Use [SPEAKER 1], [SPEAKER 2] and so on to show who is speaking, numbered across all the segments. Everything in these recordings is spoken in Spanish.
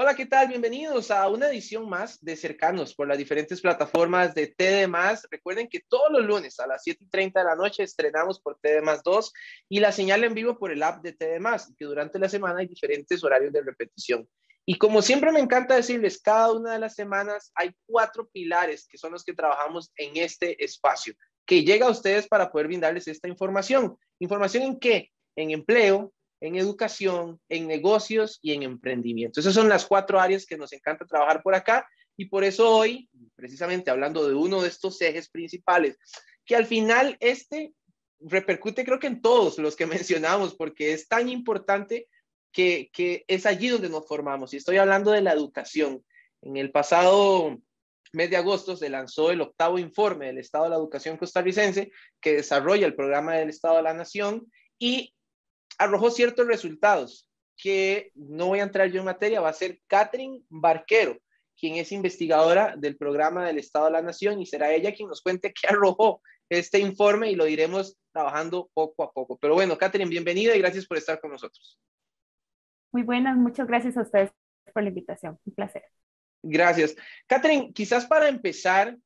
[SPEAKER 1] Hola, ¿qué tal? Bienvenidos a una edición más de Cercanos por las diferentes plataformas de TD+. Recuerden que todos los lunes a las 7:30 de la noche estrenamos por TD+2 y la señal en vivo por el app de TD+, que durante la semana hay diferentes horarios de repetición. Y como siempre me encanta decirles, cada una de las semanas hay 4 pilares que son los que trabajamos en este espacio, que llega a ustedes para poder brindarles esta información. ¿Información en qué? En empleo, en educación, en negocios y en emprendimiento. Esas son las 4 áreas que nos encanta trabajar por acá y por eso hoy, precisamente hablando de uno de estos ejes principales, que al final repercute creo que en todos los que mencionamos, porque es tan importante que es allí donde nos formamos. Y estoy hablando de la educación. En el pasado mes de agosto se lanzó el 8º informe del Estado de la Educación costarricense que desarrolla el programa del Estado de la Nación y arrojó ciertos resultados que no voy a entrar yo en materia, va a ser Catherine Barquero, quien es investigadora del programa del Estado de la Nación y será ella quien nos cuente qué arrojó este informe y lo iremos trabajando poco a poco. Pero bueno, Catherine, bienvenida y gracias por estar con nosotros.
[SPEAKER 2] Muy buenas, muchas gracias a ustedes por la invitación, un placer.
[SPEAKER 1] Gracias. Catherine, quizás para empezar,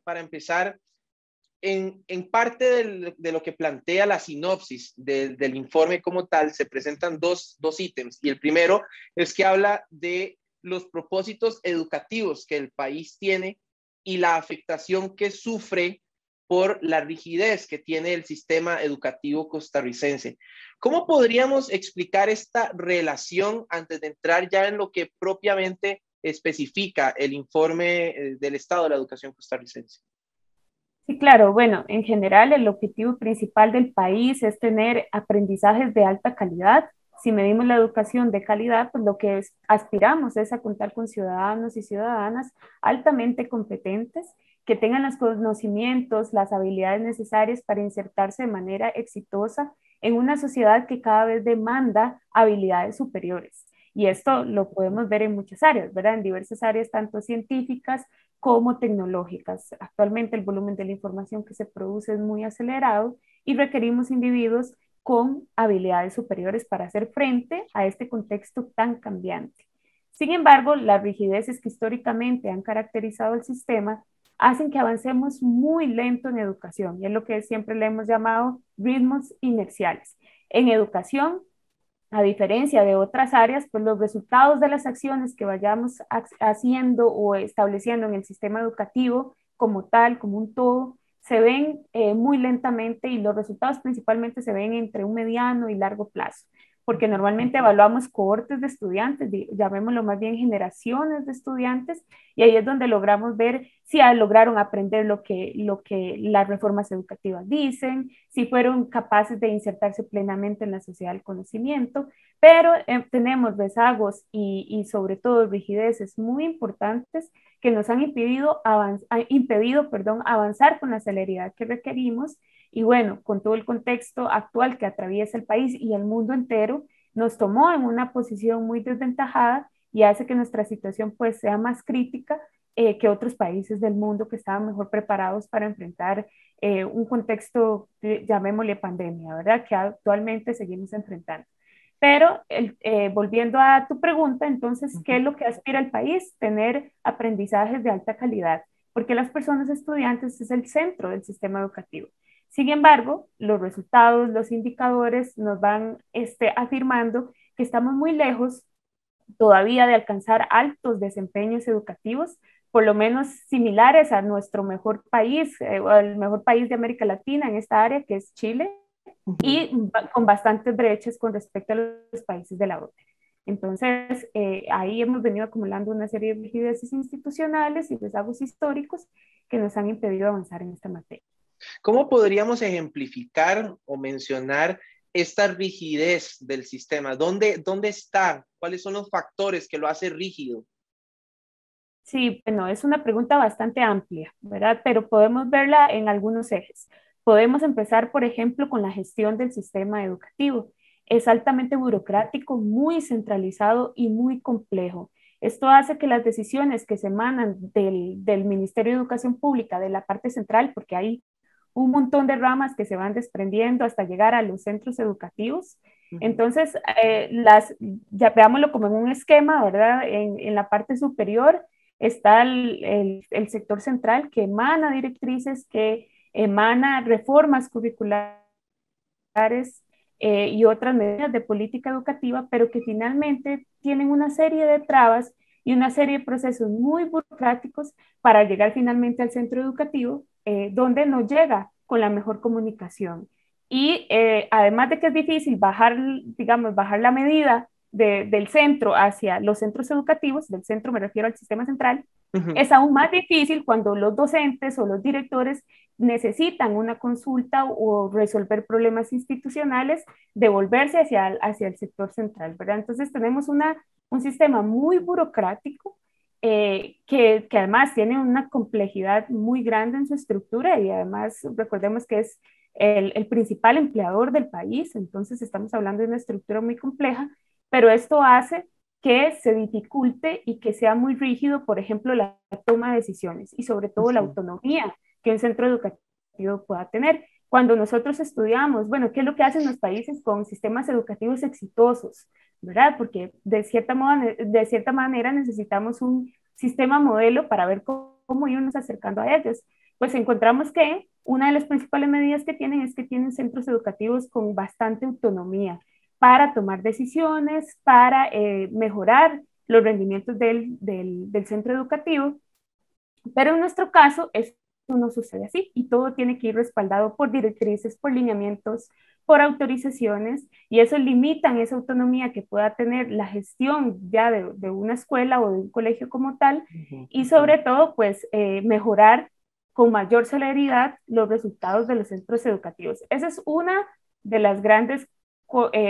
[SPEAKER 1] en parte de lo que plantea la sinopsis del informe como tal, se presentan dos ítems. Y el primero es que habla de los propósitos educativos que el país tiene y la afectación que sufre por la rigidez que tiene el sistema educativo costarricense. ¿Cómo podríamos explicar esta relación antes de entrar ya en lo que propiamente especifica el informe del Estado de la Educación costarricense?
[SPEAKER 2] Sí, claro, bueno, en general el objetivo principal del país es tener aprendizajes de alta calidad. Si medimos la educación de calidad, pues lo que aspiramos es a contar con ciudadanos y ciudadanas altamente competentes que tengan los conocimientos, las habilidades necesarias para insertarse de manera exitosa en una sociedad que cada vez demanda habilidades superiores. Y esto lo podemos ver en muchas áreas, ¿verdad? En diversas áreas, tanto científicas como tecnológicas. Actualmente el volumen de la información que se produce es muy acelerado y requerimos individuos con habilidades superiores para hacer frente a este contexto tan cambiante. Sin embargo, las rigideces que históricamente han caracterizado el sistema hacen que avancemos muy lento en educación, y es lo que siempre le hemos llamado ritmos inerciales. En educación, a diferencia de otras áreas, pues los resultados de las acciones que vayamos haciendo o estableciendo en el sistema educativo como tal, como un todo, se ven muy lentamente y los resultados principalmente se ven entre un mediano y largo plazo, porque normalmente evaluamos cohortes de estudiantes, llamémoslo más bien generaciones de estudiantes, y ahí es donde logramos ver si lograron aprender lo que las reformas educativas dicen, si fueron capaces de insertarse plenamente en la sociedad del conocimiento, pero tenemos rezagos y sobre todo rigideces muy importantes que nos han impedido avanzar con la celeridad que requerimos. Y bueno, con todo el contexto actual que atraviesa el país y el mundo entero, nos tomó en una posición muy desventajada y hace que nuestra situación pues sea más crítica que otros países del mundo que estaban mejor preparados para enfrentar un contexto, llamémosle pandemia, ¿verdad? Que actualmente seguimos enfrentando. Pero volviendo a tu pregunta, entonces, ¿qué es lo que aspira el país? Tener aprendizajes de alta calidad, porque las personas estudiantes es el centro del sistema educativo. Sin embargo, los resultados, los indicadores nos van afirmando que estamos muy lejos todavía de alcanzar altos desempeños educativos, por lo menos similares a nuestro mejor país, o al mejor país de América Latina en esta área, que es Chile, y con bastantes brechas con respecto a los países de la OCDE. Entonces, ahí hemos venido acumulando una serie de rigideces institucionales y rezagos históricos que nos han impedido avanzar en esta materia.
[SPEAKER 1] ¿Cómo podríamos ejemplificar o mencionar esta rigidez del sistema? ¿Dónde está? ¿Cuáles son los factores que lo hacen rígido?
[SPEAKER 2] Sí, bueno, es una pregunta bastante amplia, ¿verdad? Pero podemos verla en algunos ejes. Podemos empezar, por ejemplo, con la gestión del sistema educativo. Es altamente burocrático, muy centralizado y muy complejo. Esto hace que las decisiones que se emanan del Ministerio de Educación Pública, de la parte central, porque hay un montón de ramas que se van desprendiendo hasta llegar a los centros educativos, Entonces, ya veámoslo como en un esquema, ¿verdad? En la parte superior está el sector central que emana directrices, que emana reformas curriculares y otras medidas de política educativa, pero que finalmente tienen una serie de trabas y una serie de procesos muy burocráticos para llegar finalmente al centro educativo, donde no llega con la mejor comunicación. Y además de que es difícil bajar, digamos, bajar la medida del centro hacia los centros educativos, del centro me refiero al sistema central, es aún más difícil cuando los docentes o los directores necesitan una consulta o resolver problemas institucionales, devolverse hacia el sector central, ¿verdad? Entonces tenemos un sistema muy burocrático que además tiene una complejidad muy grande en su estructura y además recordemos que es el principal empleador del país, entonces estamos hablando de una estructura muy compleja, pero esto hace que se dificulte y que sea muy rígido, por ejemplo, la toma de decisiones y sobre todo la autonomía que un centro educativo pueda tener. Cuando nosotros estudiamos, bueno, ¿qué es lo que hacen los países con sistemas educativos exitosos? ¿Verdad? Porque de cierta manera necesitamos un sistema modelo para ver cómo irnos acercando a ellos. Pues encontramos que una de las principales medidas que tienen es que tienen centros educativos con bastante autonomía para tomar decisiones, para mejorar los rendimientos del centro educativo, pero en nuestro caso esto no sucede así y todo tiene que ir respaldado por directrices, por lineamientos, por autorizaciones y eso limitan esa autonomía que pueda tener la gestión ya de una escuela o de un colegio como tal y sobre todo pues mejorar con mayor celeridad los resultados de los centros educativos. Esa es una de las grandes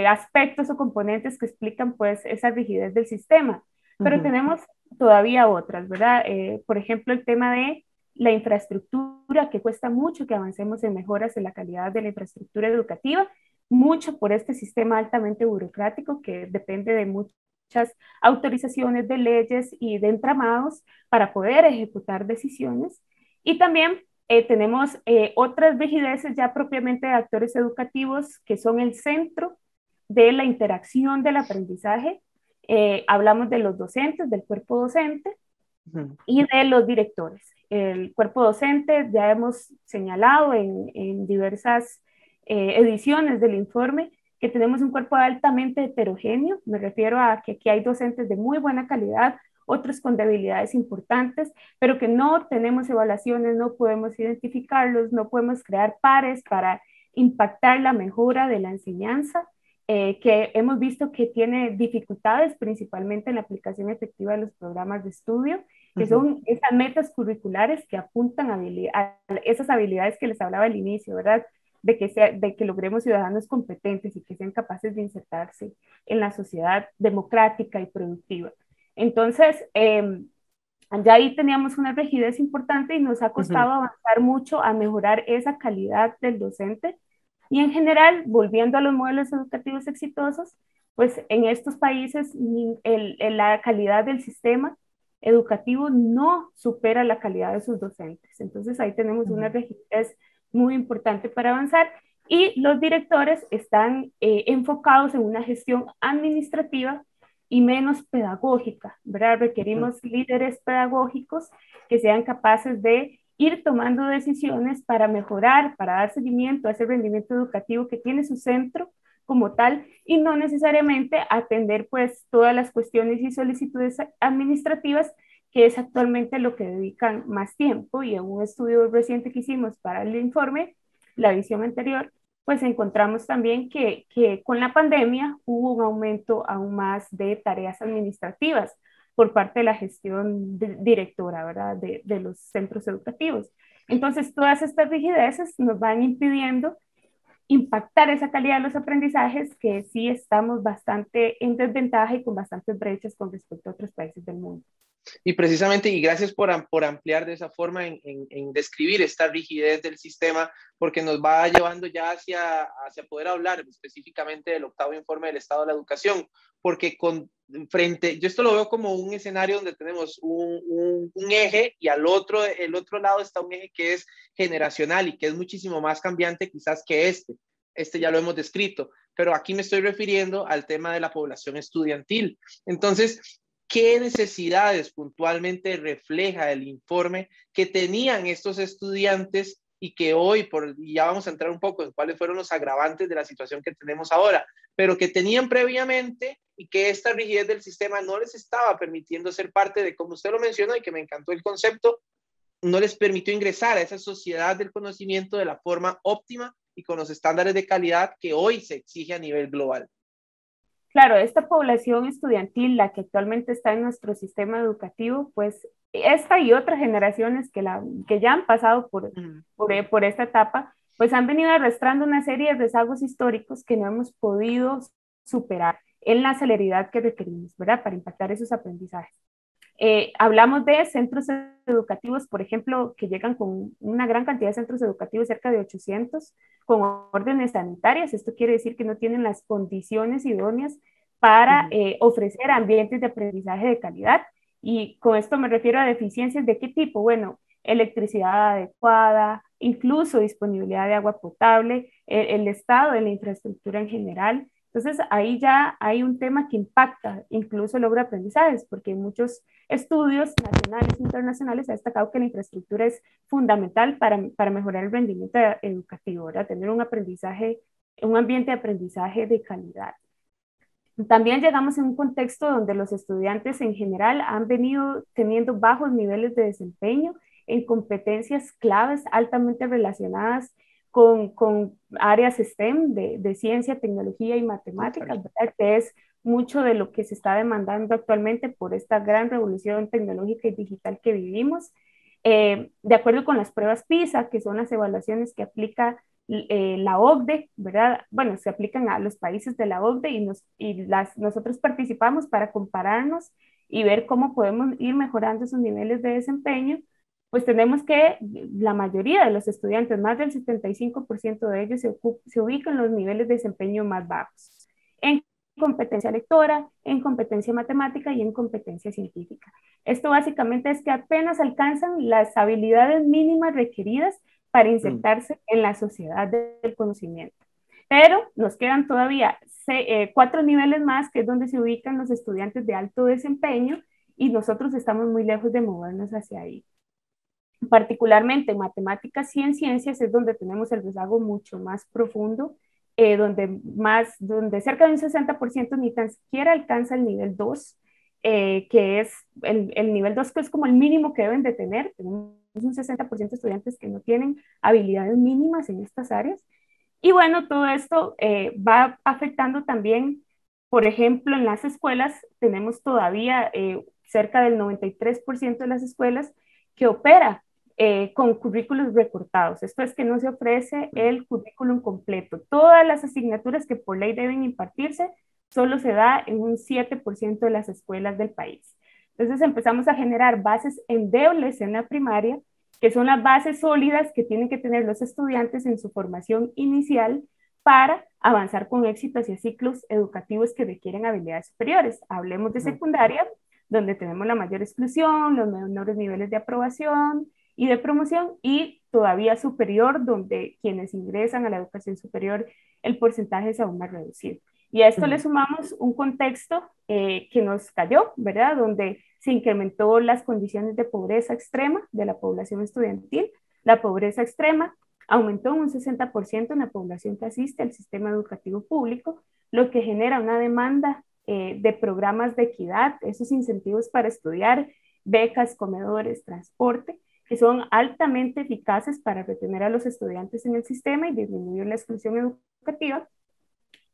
[SPEAKER 2] aspectos o componentes que explican pues esa rigidez del sistema, pero tenemos todavía otras, ¿verdad? Por ejemplo, el tema de la infraestructura, que cuesta mucho que avancemos en mejoras en la calidad de la infraestructura educativa, mucho por este sistema altamente burocrático que depende de muchas autorizaciones de leyes y de entramados para poder ejecutar decisiones. Y también tenemos otras rigideces ya propiamente de actores educativos que son el centro de la interacción del aprendizaje. Hablamos de los docentes, del cuerpo docente y de los directores. El cuerpo docente ya hemos señalado en diversas ediciones del informe que tenemos un cuerpo altamente heterogéneo. Me refiero a que aquí hay docentes de muy buena calidad, otros con debilidades importantes, pero que no tenemos evaluaciones, no podemos identificarlos, no podemos crear pares para impactar la mejora de la enseñanza, que hemos visto que tiene dificultades principalmente en la aplicación efectiva de los programas de estudio, que son esas metas curriculares que apuntan a esas habilidades que les hablaba al inicio, ¿verdad? De que logremos ciudadanos competentes y que sean capaces de insertarse en la sociedad democrática y productiva. Entonces, ya ahí teníamos una rigidez importante y nos ha costado avanzar mucho a mejorar esa calidad del docente. Y en general, volviendo a los modelos educativos exitosos, pues en estos países la calidad del sistema educativo no supera la calidad de sus docentes. Entonces ahí tenemos una rigidez muy importante para avanzar y los directores están enfocados en una gestión administrativa y menos pedagógica, ¿verdad? Requerimos líderes pedagógicos que sean capaces de ir tomando decisiones para mejorar, para dar seguimiento a ese rendimiento educativo que tiene su centro como tal y no necesariamente atender pues todas las cuestiones y solicitudes administrativas que es actualmente lo que dedican más tiempo y en un estudio reciente que hicimos para el informe, la edición anterior, pues encontramos también que con la pandemia hubo un aumento aún más de tareas administrativas por parte de la gestión directora, ¿verdad? De los centros educativos. Entonces, todas estas rigideces nos van impidiendo impactar esa calidad de los aprendizajes que sí estamos bastante en desventaja y con bastantes brechas con respecto a otros países del mundo.
[SPEAKER 1] Y precisamente, y gracias por ampliar de esa forma en describir esta rigidez del sistema, porque nos va llevando ya hacia poder hablar específicamente del octavo informe del Estado de la Educación, porque yo esto lo veo como un escenario donde tenemos un eje y el otro lado está un eje que es generacional y que es muchísimo más cambiante quizás que este. este ya lo hemos descrito, pero aquí me estoy refiriendo al tema de la población estudiantil. Entonces, ¿qué necesidades puntualmente refleja el informe que tenían estos estudiantes y que hoy, y ya vamos a entrar un poco en cuáles fueron los agravantes de la situación que tenemos ahora, pero que tenían previamente y que esta rigidez del sistema no les estaba permitiendo ser parte de, como usted lo mencionó y que me encantó el concepto, no les permitió ingresar a esa sociedad del conocimiento de la forma óptima y con los estándares de calidad que hoy se exige a nivel global?
[SPEAKER 2] Claro, esta población estudiantil, la que actualmente está en nuestro sistema educativo, pues esta y otras generaciones que ya han pasado por esta etapa, pues han venido arrastrando una serie de rezagos históricos que no hemos podido superar en la celeridad que requerimos, ¿verdad? Para impactar esos aprendizajes. Hablamos de centros educativos, por ejemplo, que llegan con una gran cantidad de centros educativos, cerca de 800, con órdenes sanitarias. Esto quiere decir que no tienen las condiciones idóneas para ofrecer ambientes de aprendizaje de calidad. Y con esto me refiero a deficiencias de qué tipo. Bueno, electricidad adecuada, incluso disponibilidad de agua potable, el estado de la infraestructura en general. Entonces, ahí ya hay un tema que impacta incluso el logro de aprendizajes, porque muchos estudios nacionales e internacionales ha destacado que la infraestructura es fundamental para mejorar el rendimiento educativo, ¿verdad? Tener un aprendizaje, un ambiente de aprendizaje de calidad. También llegamos en un contexto donde los estudiantes en general han venido teniendo bajos niveles de desempeño en competencias claves altamente relacionadas con áreas STEM de ciencia, tecnología y matemáticas, ¿verdad? Que es mucho de lo que se está demandando actualmente por esta gran revolución tecnológica y digital que vivimos. De acuerdo con las pruebas PISA, que son las evaluaciones que aplica la OCDE, ¿verdad? Bueno, se aplican a los países de la OCDE nosotros participamos para compararnos y ver cómo podemos ir mejorando esos niveles de desempeño. Pues tenemos que la mayoría de los estudiantes, más del 75% de ellos se ubican en los niveles de desempeño más bajos, en competencia lectora, en competencia matemática y en competencia científica. Esto básicamente es que apenas alcanzan las habilidades mínimas requeridas para insertarse en la sociedad del conocimiento. Pero nos quedan todavía 4 niveles más, que es donde se ubican los estudiantes de alto desempeño, y nosotros estamos muy lejos de movernos hacia ahí. Particularmente en matemáticas y en ciencias es donde tenemos el rezago mucho más profundo, donde cerca de un 60% ni tan siquiera alcanza el nivel 2, que es el nivel 2, que es como el mínimo que deben de tener. Tenemos un 60% de estudiantes que no tienen habilidades mínimas en estas áreas. Y bueno, todo esto va afectando también, por ejemplo, en las escuelas tenemos todavía cerca del 93% de las escuelas que opera con currículos recortados. Esto es que no se ofrece el currículum completo. Todas las asignaturas que por ley deben impartirse solo se da en un 7% de las escuelas del país. Entonces empezamos a generar bases endebles en la primaria, que son las bases sólidas que tienen que tener los estudiantes en su formación inicial para avanzar con éxito hacia ciclos educativos que requieren habilidades superiores. Hablemos de secundaria, donde tenemos la mayor exclusión, los menores niveles de aprobación y de promoción, y todavía superior, donde quienes ingresan a la educación superior, el porcentaje es aún más reducido. Y a esto le sumamos un contexto que nos cayó, ¿verdad? Donde se incrementó las condiciones de pobreza extrema de la población estudiantil. La pobreza extrema aumentó un 60% en la población que asiste al sistema educativo público, lo que genera una demanda de programas de equidad, esos incentivos para estudiar, becas, comedores, transporte, que son altamente eficaces para retener a los estudiantes en el sistema y disminuir la exclusión educativa,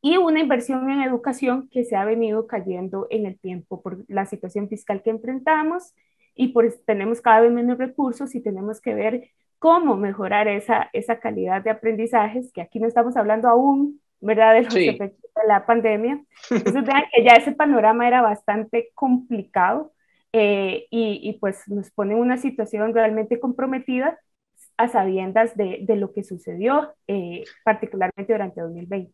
[SPEAKER 2] y una inversión en educación que se ha venido cayendo en el tiempo por la situación fiscal que enfrentamos, y por tenemos cada vez menos recursos y tenemos que ver cómo mejorar esa calidad de aprendizajes, que aquí no estamos hablando aún, ¿verdad?, de los efectos de la pandemia. Entonces vean que ya ese panorama era bastante complicado, y pues nos pone en una situación realmente comprometida a sabiendas de lo que sucedió, particularmente durante 2020.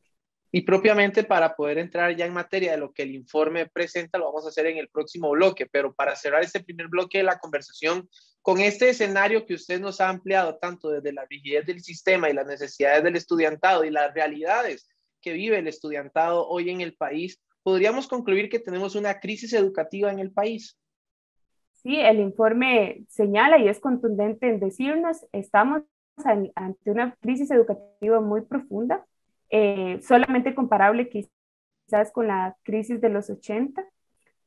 [SPEAKER 1] Y propiamente para poder entrar ya en materia de lo que el informe presenta, lo vamos a hacer en el próximo bloque, pero para cerrar este primer bloque de la conversación, con este escenario que usted nos ha ampliado tanto desde la rigidez del sistema y las necesidades del estudiantado y las realidades que vive el estudiantado hoy en el país, ¿podríamos concluir que tenemos una crisis educativa en el país?
[SPEAKER 2] Sí, el informe señala y es contundente en decirnos, estamos ante una crisis educativa muy profunda, solamente comparable quizás con la crisis de los 80.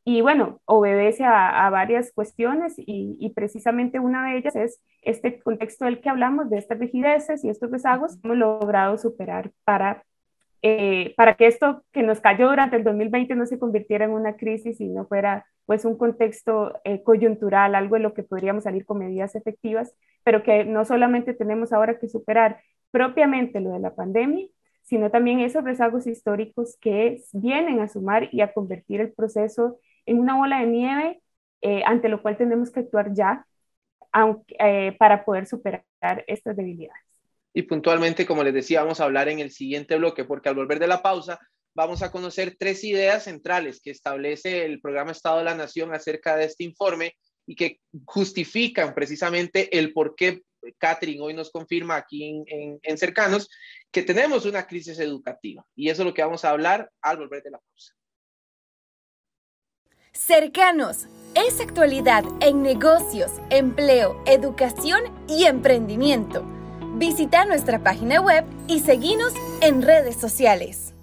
[SPEAKER 2] Y bueno, obedece a varias cuestiones y precisamente una de ellas es este contexto del que hablamos, de estas rigideces y estos rezagos, hemos logrado superar para que esto que nos cayó durante el 2020 no se convirtiera en una crisis y no fuera pues un contexto coyuntural, algo en lo que podríamos salir con medidas efectivas, pero que no solamente tenemos ahora que superar propiamente lo de la pandemia, sino también esos rezagos históricos que vienen a sumar y a convertir el proceso en una bola de nieve ante lo cual tenemos que actuar ya para poder superar estas debilidades.
[SPEAKER 1] Y puntualmente, como les decía, vamos a hablar en el siguiente bloque, porque al volver de la pausa vamos a conocer 3 ideas centrales que establece el programa Estado de la Nación acerca de este informe y que justifican precisamente el por qué Catherine hoy nos confirma aquí en Cercanos que tenemos una crisis educativa. Y eso es lo que vamos a hablar al volver de la pausa.
[SPEAKER 3] Cercanos es actualidad en negocios, empleo, educación y emprendimiento. Visita nuestra página web y seguinos en redes sociales.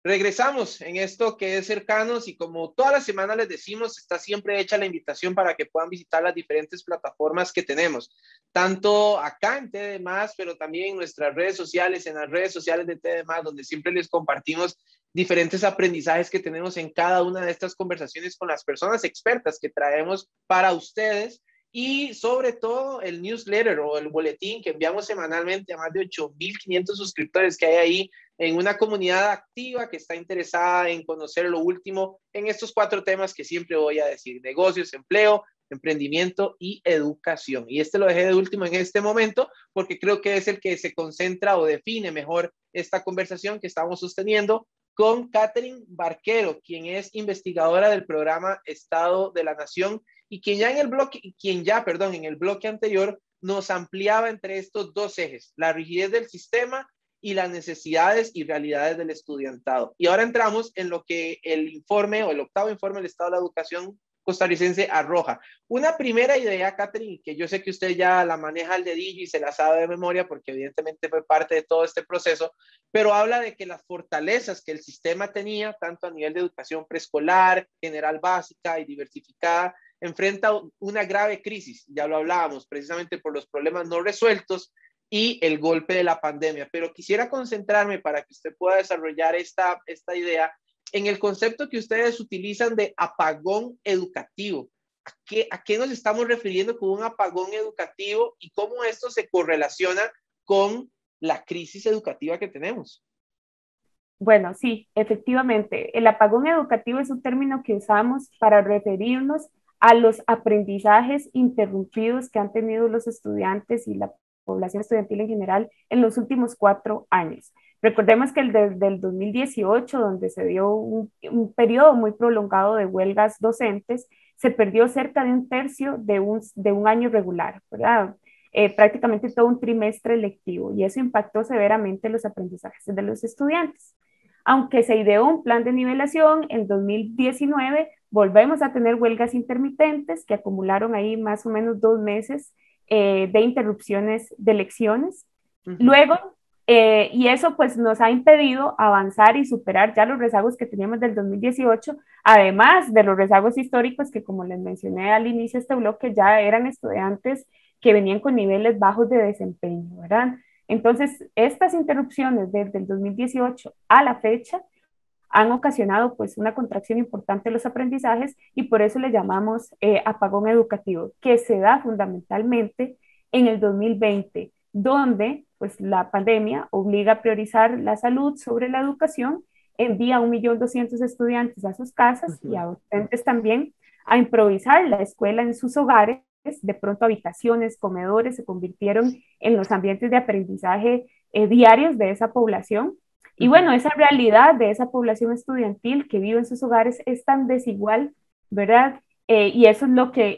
[SPEAKER 1] Regresamos en esto que es Cercanos y como toda la semana les decimos, está siempre hecha la invitación para que puedan visitar las diferentes plataformas que tenemos, tanto acá en TD+, pero también en nuestras redes sociales, en las redes sociales de TD+, donde siempre les compartimos diferentes aprendizajes que tenemos en cada una de estas conversaciones con las personas expertas que traemos para ustedes. Y sobre todo el newsletter o el boletín que enviamos semanalmente a más de 8,500 suscriptores que hay ahí en una comunidad activa que está interesada en conocer lo último en estos 4 temas que siempre voy a decir: negocios, empleo, emprendimiento y educación. Y este lo dejé de último en este momento porque creo que es el que se concentra o define mejor esta conversación que estamos sosteniendo con Catherine Barquero, quien es investigadora del programa Estado de la Nación y quien ya en el bloque anterior nos ampliaba entre estos 2 ejes, la rigidez del sistema y las necesidades y realidades del estudiantado. Y ahora entramos en lo que el informe o el 8º informe del Estado de la Educación costarricense arroja. Una primera idea, Catherine, que yo sé que usted ya la maneja al dedillo y se la sabe de memoria porque evidentemente fue parte de todo este proceso, pero habla de que las fortalezas que el sistema tenía, tanto a nivel de educación preescolar, general básica y diversificada, enfrenta una grave crisis, ya lo hablábamos, precisamente por los problemas no resueltos y el golpe de la pandemia. Pero quisiera concentrarme para que usted pueda desarrollar esta idea en el concepto que ustedes utilizan de apagón educativo. ¿A qué nos estamos refiriendo con un apagón educativo y cómo esto se correlaciona con la crisis educativa que tenemos?
[SPEAKER 2] Bueno, sí, efectivamente, el apagón educativo es un término que usamos para referirnos a los aprendizajes interrumpidos que han tenido los estudiantes y la población estudiantil en general en los últimos 4 años. Recordemos que desde el 2018, donde se dio un periodo muy prolongado de huelgas docentes, se perdió cerca de 1/3 de un año regular, ¿verdad? Prácticamente todo un trimestre lectivo, y eso impactó severamente los aprendizajes de los estudiantes. Aunque se ideó un plan de nivelación, en 2019 volvemos a tener huelgas intermitentes que acumularon ahí más o menos 2 meses de interrupciones de lecciones. Luego, y eso pues nos ha impedido avanzar y superar ya los rezagos que teníamos del 2018, además de los rezagos históricos que, como les mencioné al inicio de este bloque, ya eran estudiantes que venían con niveles bajos de desempeño, ¿verdad? Entonces, estas interrupciones desde el 2018 a la fecha han ocasionado pues una contracción importante de los aprendizajes y por eso le llamamos apagón educativo, que se da fundamentalmente en el 2020, donde pues la pandemia obliga a priorizar la salud sobre la educación, envía 1.200.000 estudiantes a sus casas y a docentes también a improvisar la escuela en sus hogares. De pronto habitaciones, comedores se convirtieron en los ambientes de aprendizaje diarios de esa población. Y bueno, esa realidad de esa población estudiantil que vive en sus hogares es tan desigual, ¿verdad? y eso es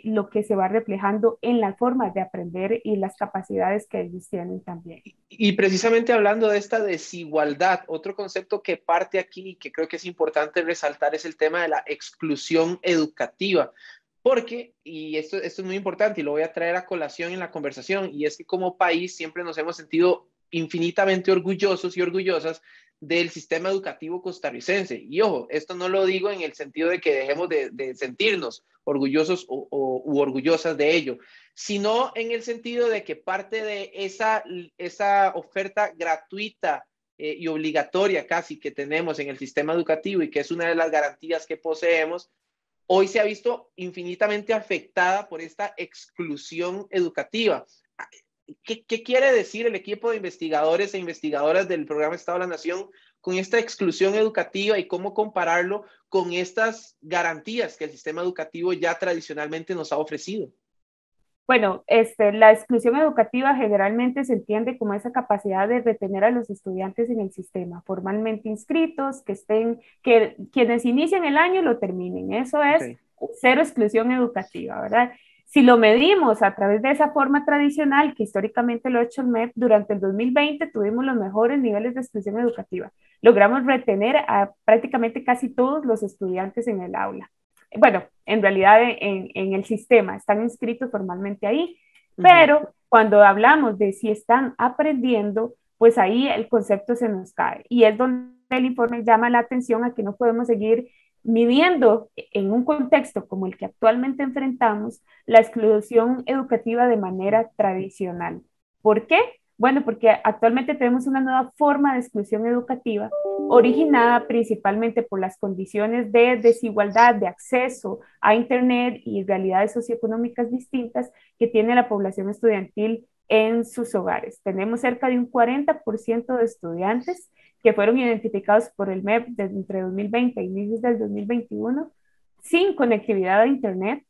[SPEAKER 2] lo que se va reflejando en las formas de aprender y las capacidades que ellos tienen también.
[SPEAKER 1] Y precisamente hablando de esta desigualdad, otro concepto que parte aquí y que creo que es importante resaltar es el tema de la exclusión educativa. Porque, y esto es muy importante y lo voy a traer a colación en la conversación, y es que como país siempre nos hemos sentido infinitamente orgullosos y orgullosas del sistema educativo costarricense. Y ojo, esto no lo digo en el sentido de que dejemos de sentirnos orgullosos u orgullosas de ello, sino en el sentido de que parte de esa oferta gratuita y obligatoria casi que tenemos en el sistema educativo y que es una de las garantías que poseemos, hoy se ha visto infinitamente afectada por esta exclusión educativa. ¿Qué quiere decir el equipo de investigadores e investigadoras del programa Estado de la Nación con esta exclusión educativa y cómo compararlo con estas garantías que el sistema educativo ya tradicionalmente nos ha ofrecido?
[SPEAKER 2] Bueno, la exclusión educativa generalmente se entiende como esa capacidad de retener a los estudiantes en el sistema, formalmente inscritos, que quienes inician el año lo terminen. Eso es
[SPEAKER 1] Okay.
[SPEAKER 2] Cero exclusión educativa, ¿verdad? Si lo medimos a través de esa forma tradicional, que históricamente lo ha hecho el MEP, durante el 2020 tuvimos los mejores niveles de exclusión educativa. Logramos retener a prácticamente casi todos los estudiantes en el aula. Bueno, en realidad en el sistema están inscritos formalmente ahí, pero cuando hablamos de si están aprendiendo, pues ahí el concepto se nos cae y es donde el informe llama la atención a que no podemos seguir midiendo en un contexto como el que actualmente enfrentamos la exclusión educativa de manera tradicional. ¿Por qué? Bueno, porque actualmente tenemos una nueva forma de exclusión educativa originada principalmente por las condiciones de desigualdad de acceso a Internet y realidades socioeconómicas distintas que tiene la población estudiantil en sus hogares. Tenemos cerca de un 40% de estudiantes que fueron identificados por el MEP desde entre 2020 e inicios del 2021 sin conectividad a Internet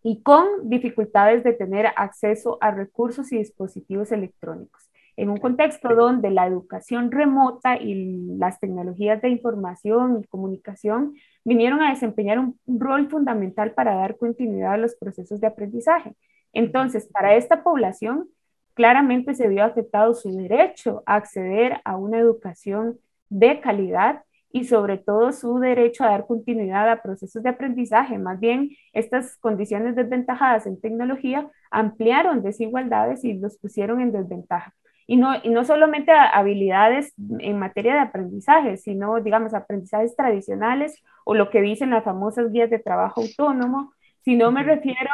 [SPEAKER 2] y con dificultades de tener acceso a recursos y dispositivos electrónicos. En un contexto donde la educación remota y las tecnologías de información y comunicación vinieron a desempeñar un rol fundamental para dar continuidad a los procesos de aprendizaje. Entonces, para esta población, claramente se vio afectado su derecho a acceder a una educación de calidad y sobre todo su derecho a dar continuidad a procesos de aprendizaje. Más bien, estas condiciones desventajadas en tecnología ampliaron desigualdades y los pusieron en desventaja. Y no solamente habilidades en materia de aprendizaje, sino, digamos, aprendizajes tradicionales o lo que dicen las famosas guías de trabajo autónomo, sino me refiero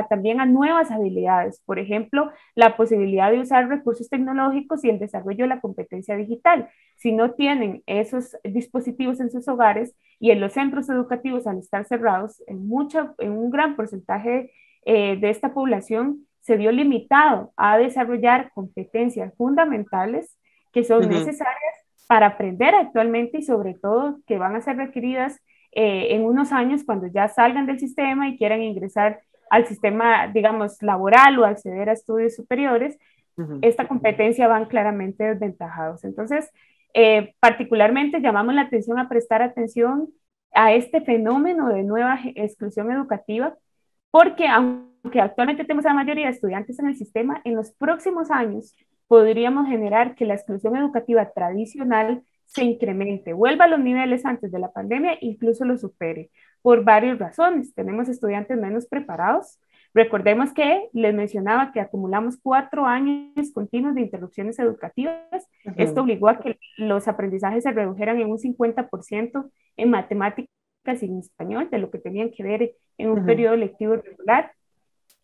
[SPEAKER 2] también a nuevas habilidades. Por ejemplo, la posibilidad de usar recursos tecnológicos y el desarrollo de la competencia digital. Si no tienen esos dispositivos en sus hogares y en los centros educativos al estar cerrados, en un gran porcentaje de esta población se vio limitado a desarrollar competencias fundamentales que son necesarias para aprender actualmente y sobre todo que van a ser requeridas en unos años cuando ya salgan del sistema y quieran ingresar al sistema, digamos, laboral o acceder a estudios superiores, esta competencia van claramente desventajados. Entonces, particularmente llamamos la atención a prestar atención a este fenómeno de nueva exclusión educativa, porque aunque actualmente tenemos a la mayoría de estudiantes en el sistema, en los próximos años podríamos generar que la exclusión educativa tradicional se incremente, vuelva a los niveles antes de la pandemia, incluso lo supere, por varias razones. Tenemos estudiantes menos preparados. Recordemos que les mencionaba que acumulamos 4 años continuos de interrupciones educativas. Esto obligó a que los aprendizajes se redujeran en un 50% en matemáticas y en español, de lo que tenían que ver en un periodo lectivo regular.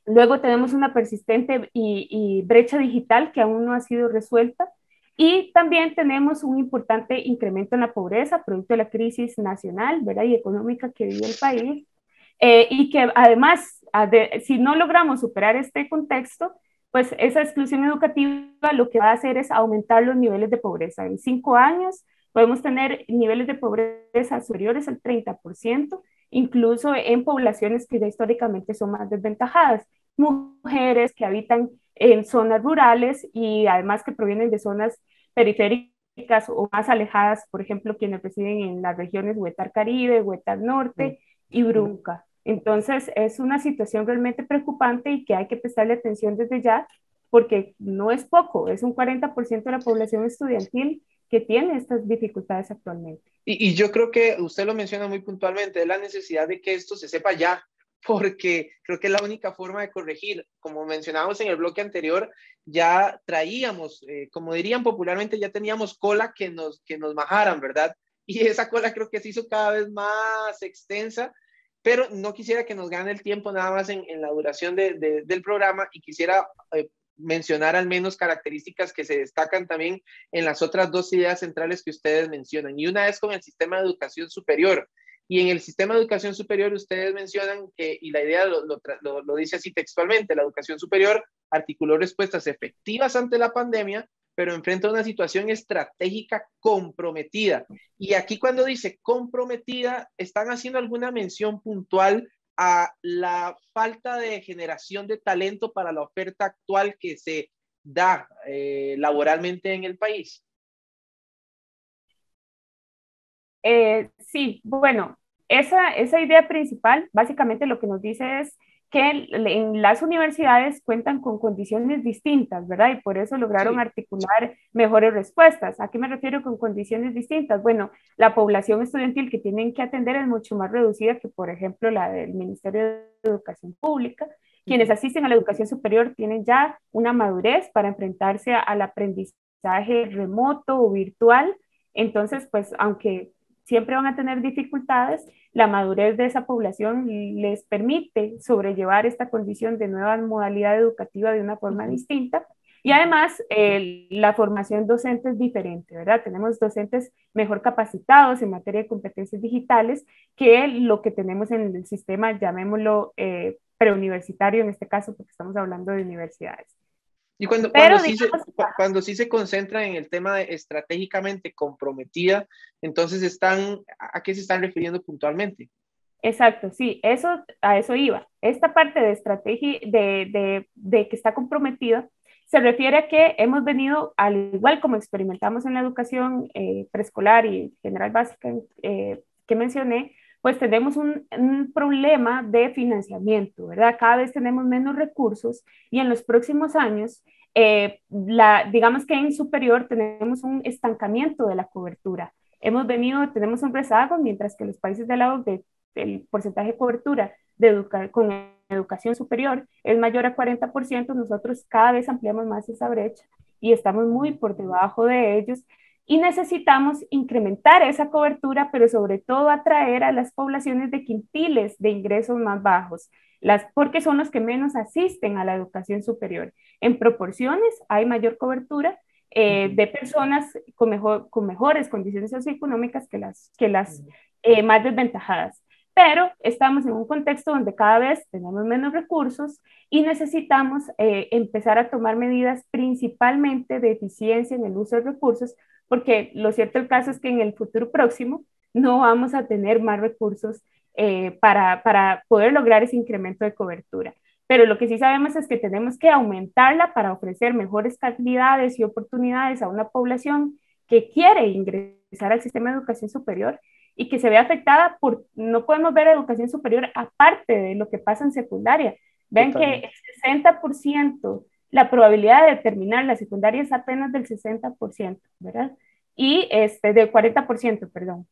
[SPEAKER 2] Luego tenemos una persistente y brecha digital que aún no ha sido resuelta. Y también tenemos un importante incremento en la pobreza, producto de la crisis nacional, ¿verdad? Y económica que vive el país. Y que además, si no logramos superar este contexto, pues esa exclusión educativa lo que va a hacer es aumentar los niveles de pobreza. En 5 años podemos tener niveles de pobreza superiores al 30%, incluso en poblaciones que ya históricamente son más desventajadas. Mujeres que habitan en zonas rurales y además que provienen de zonas periféricas o más alejadas, por ejemplo, quienes residen en las regiones Huetar Caribe, Huetar Norte y Brunca. Entonces, es una situación realmente preocupante y que hay que prestarle atención desde ya, porque no es poco, es un 40% de la población estudiantil que tiene estas dificultades actualmente.
[SPEAKER 1] Y yo creo que usted lo menciona muy puntualmente, es la necesidad de que esto se sepa ya, porque creo que es la única forma de corregir. Como mencionábamos en el bloque anterior, ya traíamos, como dirían popularmente, ya teníamos cola que nos majaran, ¿verdad? Y esa cola creo que se hizo cada vez más extensa, pero no quisiera que nos gane el tiempo nada más en la duración del programa, y quisiera mencionar al menos características que se destacan también en las otras dos ideas centrales que ustedes mencionan. Y una es con el sistema de educación superior. Y en el sistema de educación superior ustedes mencionan que, y la idea lo dice así textualmente, la educación superior articuló respuestas efectivas ante la pandemia, pero enfrenta una situación estratégica comprometida. Y aquí cuando dice comprometida, ¿están haciendo alguna mención puntual a la falta de generación de talento para la oferta actual que se da laboralmente en el país?
[SPEAKER 2] Sí, bueno, esa idea principal básicamente lo que nos dice es que en las universidades cuentan con condiciones distintas, ¿verdad? Y por eso lograron
[SPEAKER 1] Sí.
[SPEAKER 2] articular mejores respuestas. ¿A qué me refiero con condiciones distintas? Bueno, la población estudiantil que tienen que atender es mucho más reducida que, por ejemplo, la del Ministerio de Educación Pública. Quienes asisten a la educación superior tienen ya una madurez para enfrentarse al aprendizaje remoto o virtual. Entonces, pues, aunque siempre van a tener dificultades, la madurez de esa población les permite sobrellevar esta condición de nueva modalidad educativa de una forma distinta. Y además, la formación docente es diferente, ¿verdad? Tenemos docentes mejor capacitados en materia de competencias digitales que lo que tenemos en el sistema, llamémoslo preuniversitario en este caso, porque estamos hablando de universidades.
[SPEAKER 1] Y
[SPEAKER 2] Pero digamos,
[SPEAKER 1] cuando sí se concentran en el tema de estratégicamente comprometida, entonces ¿a qué se están refiriendo puntualmente?
[SPEAKER 2] exacto, sí, a eso iba. Esta parte de estrategia, de que está comprometida, se refiere a que hemos venido, al igual como experimentamos en la educación preescolar y general básica que mencioné, pues tenemos un problema de financiamiento, ¿verdad? Cada vez tenemos menos recursos y en los próximos años, digamos que en superior tenemos un estancamiento de la cobertura. Tenemos un rezago, mientras que los países de la OCDE el porcentaje de cobertura con educación superior es mayor a 40%, nosotros cada vez ampliamos más esa brecha y estamos muy por debajo de ellos y necesitamos incrementar esa cobertura, pero sobre todo atraer a las poblaciones de quintiles de ingresos más bajos, porque son los que menos asisten a la educación superior. En proporciones hay mayor cobertura de personas con mejores condiciones socioeconómicas que las más desventajadas, pero estamos en un contexto donde cada vez tenemos menos recursos y necesitamos empezar a tomar medidas principalmente de eficiencia en el uso de recursos, porque lo cierto del caso es que en el futuro próximo no vamos a tener más recursos para poder lograr ese incremento de cobertura. Pero lo que sí sabemos es que tenemos que aumentarla para ofrecer mejores calidades y oportunidades a una población que quiere ingresar al sistema de educación superior y que se ve afectada no podemos ver educación superior aparte de lo que pasa en secundaria. Ven que el 60%, la probabilidad de terminar la secundaria es apenas del 60%, ¿verdad? Y del 40%, perdón.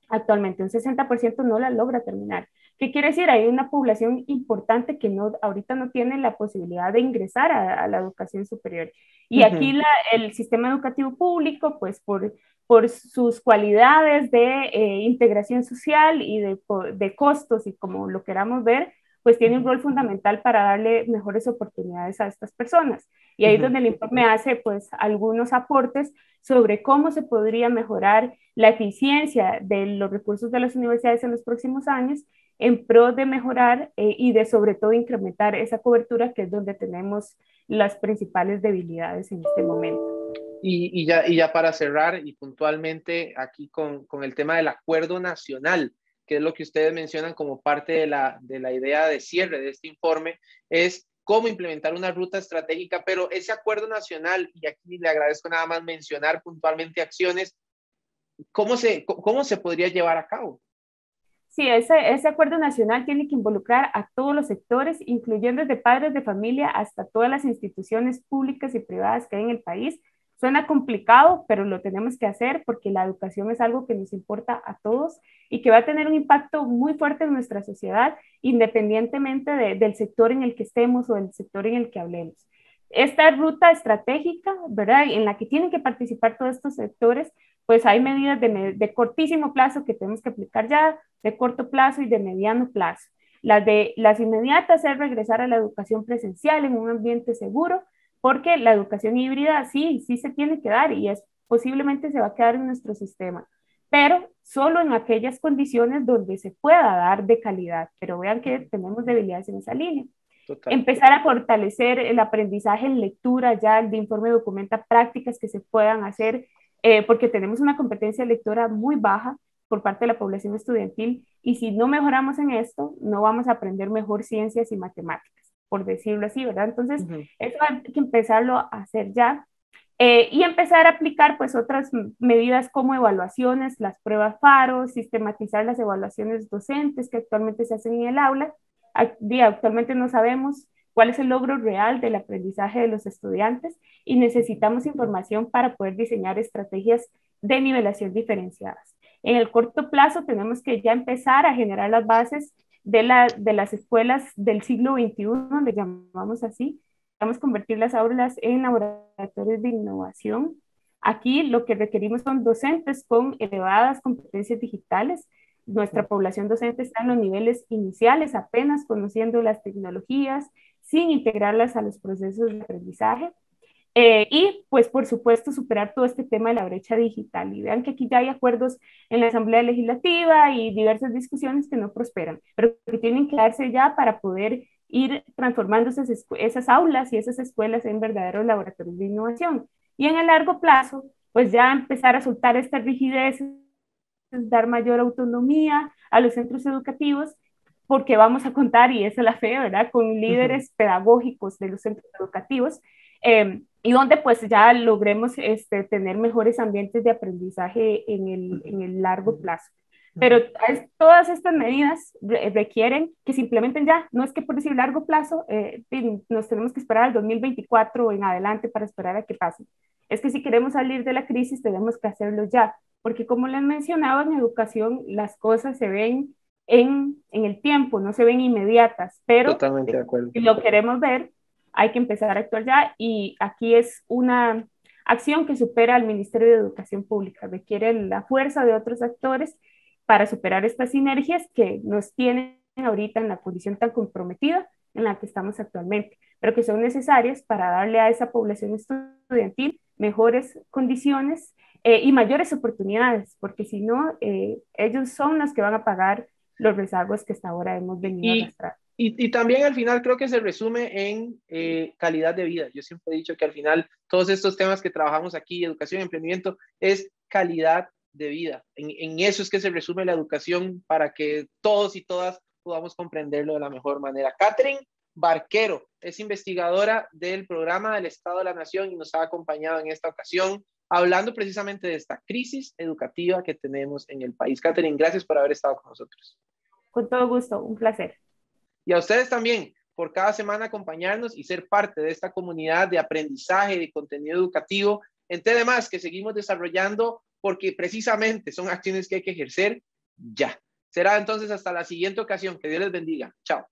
[SPEAKER 2] Actualmente un 60% no la logra terminar. ¿Qué quiere decir? Hay una población importante que ahorita no tiene la posibilidad de ingresar a la educación superior. Y aquí el sistema educativo público, pues por sus cualidades de integración social y de costos y como lo queramos ver, pues tiene un rol fundamental para darle mejores oportunidades a estas personas. Y ahí es donde el informe hace pues algunos aportes sobre cómo se podría mejorar la eficiencia de los recursos de las universidades en los próximos años en pro de mejorar y de sobre todo incrementar esa cobertura que es donde tenemos las principales debilidades en este momento.
[SPEAKER 1] Y ya para cerrar y puntualmente aquí con el tema del acuerdo nacional, que es lo que ustedes mencionan como parte de la idea de cierre de este informe, es cómo implementar una ruta estratégica, pero ese acuerdo nacional, y aquí le agradezco nada más mencionar puntualmente acciones, ¿cómo se podría llevar a cabo?
[SPEAKER 2] Sí, ese acuerdo nacional tiene que involucrar a todos los sectores, incluyendo desde padres de familia hasta todas las instituciones públicas y privadas que hay en el país. Suena complicado, pero lo tenemos que hacer porque la educación es algo que nos importa a todos y que va a tener un impacto muy fuerte en nuestra sociedad, independientemente del sector en el que estemos o del sector en el que hablemos. Esta ruta estratégica, ¿verdad?, en la que tienen que participar todos estos sectores, pues hay medidas de cortísimo plazo que tenemos que aplicar ya, de corto plazo y de mediano plazo. Las inmediatas es regresar a la educación presencial en un ambiente seguro, porque la educación híbrida sí se tiene que dar y posiblemente se va a quedar en nuestro sistema, pero solo en aquellas condiciones donde se pueda dar de calidad. Pero vean que tenemos debilidades en esa línea.
[SPEAKER 1] Total.
[SPEAKER 2] Empezar a fortalecer el aprendizaje en lectura, ya el de informe documenta prácticas que se puedan hacer, porque tenemos una competencia lectora muy baja por parte de la población estudiantil, y si no mejoramos en esto, no vamos a aprender mejor ciencias y matemáticas, por decirlo así, ¿verdad? Entonces, eso hay que empezarlo a hacer ya. Y empezar a aplicar pues otras medidas como evaluaciones, las pruebas FARO, sistematizar las evaluaciones docentes que actualmente se hacen en el aula. Actualmente no sabemos cuál es el logro real del aprendizaje de los estudiantes y necesitamos información para poder diseñar estrategias de nivelación diferenciadas. En el corto plazo tenemos que ya empezar a generar las bases de las escuelas del siglo XXI, le llamamos así. Vamos a convertir las aulas en laboratorios de innovación. Aquí lo que requerimos son docentes con elevadas competencias digitales. Nuestra población docente está en los niveles iniciales, apenas conociendo las tecnologías, sin integrarlas a los procesos de aprendizaje. Y pues por supuesto superar todo este tema de la brecha digital. Y vean que aquí ya hay acuerdos en la Asamblea Legislativa y diversas discusiones que no prosperan, pero que tienen que darse ya para poder ir transformando esas aulas y esas escuelas en verdaderos laboratorios de innovación. Y en el largo plazo, pues ya empezar a soltar esta rigidez, dar mayor autonomía a los centros educativos, porque vamos a contar, y esa es la fe, ¿verdad?, con líderes pedagógicos de los centros educativos, y donde pues ya logremos tener mejores ambientes de aprendizaje en el largo plazo. Pero todas estas medidas requieren que se implementen ya. No es que por decir largo plazo nos tenemos que esperar al 2024 o en adelante para esperar a que pase. Es que si queremos salir de la crisis tenemos que hacerlo ya, porque como les mencionaba, en educación las cosas se ven en el tiempo, no se ven inmediatas, pero
[SPEAKER 1] totalmente de acuerdo.
[SPEAKER 2] Si lo queremos ver, hay que empezar a actuar ya, y aquí es una acción que supera al Ministerio de Educación Pública, requiere la fuerza de otros actores para superar estas sinergias que nos tienen ahorita en la condición tan comprometida en la que estamos actualmente, pero que son necesarias para darle a esa población estudiantil mejores condiciones y mayores oportunidades, porque si no, ellos son los que van a pagar los rezagos que hasta ahora hemos venido arrastrando.
[SPEAKER 1] Y también al final creo que se resume en calidad de vida. Yo siempre he dicho que al final todos estos temas que trabajamos aquí, educación y emprendimiento, es calidad de vida. En eso es que se resume la educación para que todos y todas podamos comprenderlo de la mejor manera. Catherine Barquero es investigadora del Programa del Estado de la Nación y nos ha acompañado en esta ocasión hablando precisamente de esta crisis educativa que tenemos en el país. Catherine, gracias por haber estado con nosotros.
[SPEAKER 2] Con todo gusto, un placer.
[SPEAKER 1] Y a ustedes también, por cada semana acompañarnos y ser parte de esta comunidad de aprendizaje y de contenido educativo en TD+, que seguimos desarrollando porque precisamente son acciones que hay que ejercer ya. Será entonces hasta la siguiente ocasión. Que Dios les bendiga. Chao.